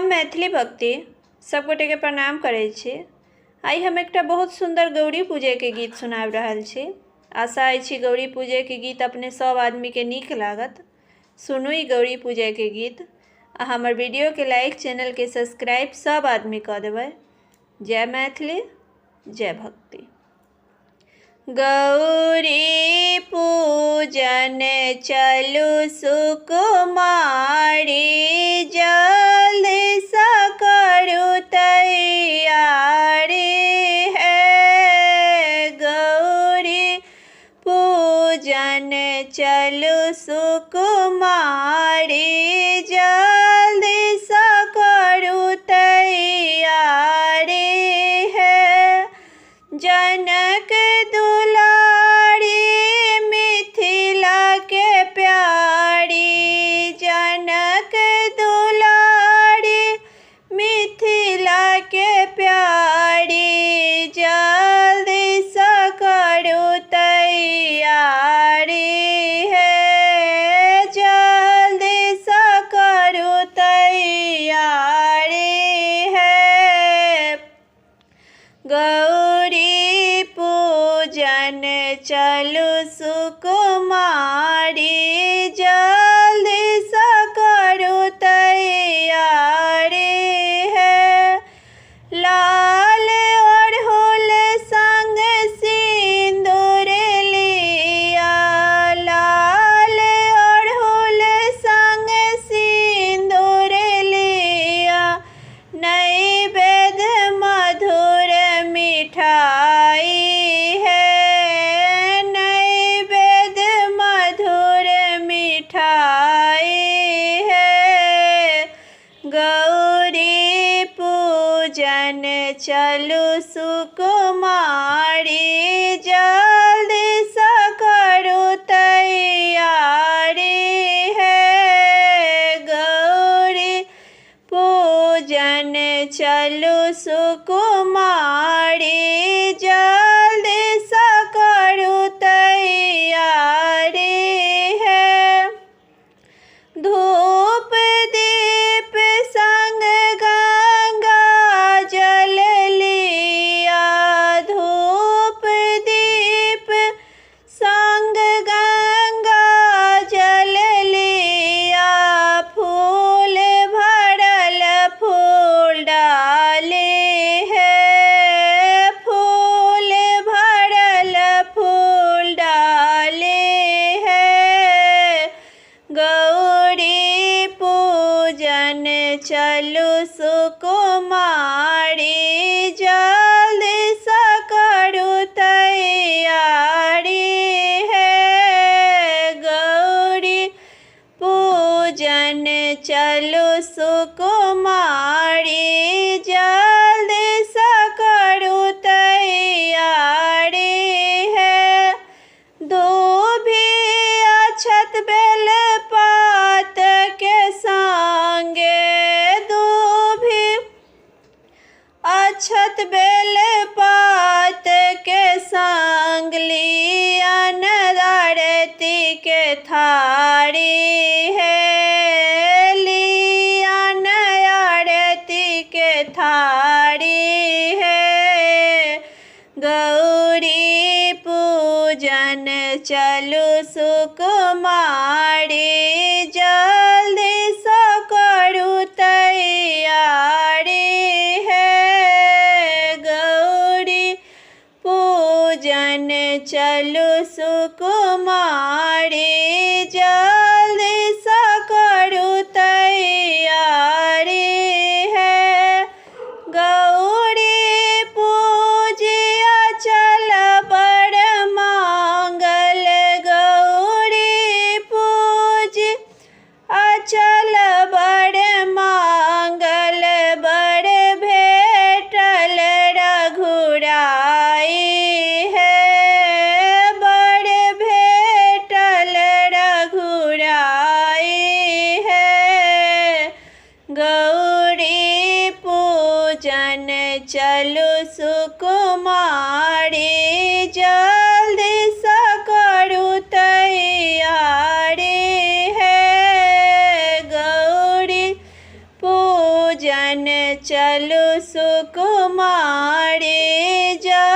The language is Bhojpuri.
मैथिली भक्ति सब गोटे के प्रणाम करै छी। आई हम एकटा बहुत सुंदर गौरी पूजे के गीत सुनाब रहल छी। आशा अछि गौरी पूजे के गीत अपने सब आदमी के नीक लागत। सुनू ई गौरी पूजे के गीत आ हमर वीडियो के लाइक, चैनल के सब्सक्राइब सब आदमी कऽ देबै। जय मैथिली, जय भक्ति। गौरी पूजन चलू सुकुमारी, जल्दी सा करू तैयारी है। गौरी पूजन चलू सुकुमारी, जल्दी सा करू तैयारी है। जनक दुलारी मिथिला के प्यारी, जनक दुलारी मिथिला के प्यारी, जल्दी सा करू तैयारी है। जल्दी सा करू तैयारी है। गौरी पूजन चलू सुकुमारी, जल्दी सा करू तैयारी है। लाल अड़हुल संग सिंदूर लिया, लाल अड़हुल संग सिंदूर लिया। नैवेद्य मधुर मिठाई है, नैवेद्य मधुर मिठाई है। गौरी पूजन चलू सुकुमारी, जल्दी सा करू तैयारी है। गौरी पूजन चलू सुकुमारी, जल्दी सा करू तैयारी है। धूप दीप संग गंगा जल लिया, धूप दीप संग गंगा जल लिया। फूल भरल फूल डाले है, फूल भरल फूल डाले है। गौरी पूजन चलू सुकुमारी, जल्दी सा करू तैयारी है। गौरी पूजन चलू सुकुमारी, जल्दी सा करू तैयारी है। दूभी अक्षत बेल पात के संगे, दूभी अक्षत बेल पात के संग लिया। आरती के थारी है, लिया आरती के थारी है। गौरी पूजन चलू सुकुमारी, जल्दी सा करू तैयारी है। गौरी पूजन चलू सुकुमारी, जल्दी सा करू तैयारी है। गौरी पूजिया चल बड़ मांगल, गौरी पूज अचल बड़ मांगल। बड़ भेटल रघुराई है, बड़ भेटल रघुराई है। गौरी पूजन चलू सुकुमारी, जल्दी सा करू तैयारी है। गौरी जन चलु सुकुमारे जा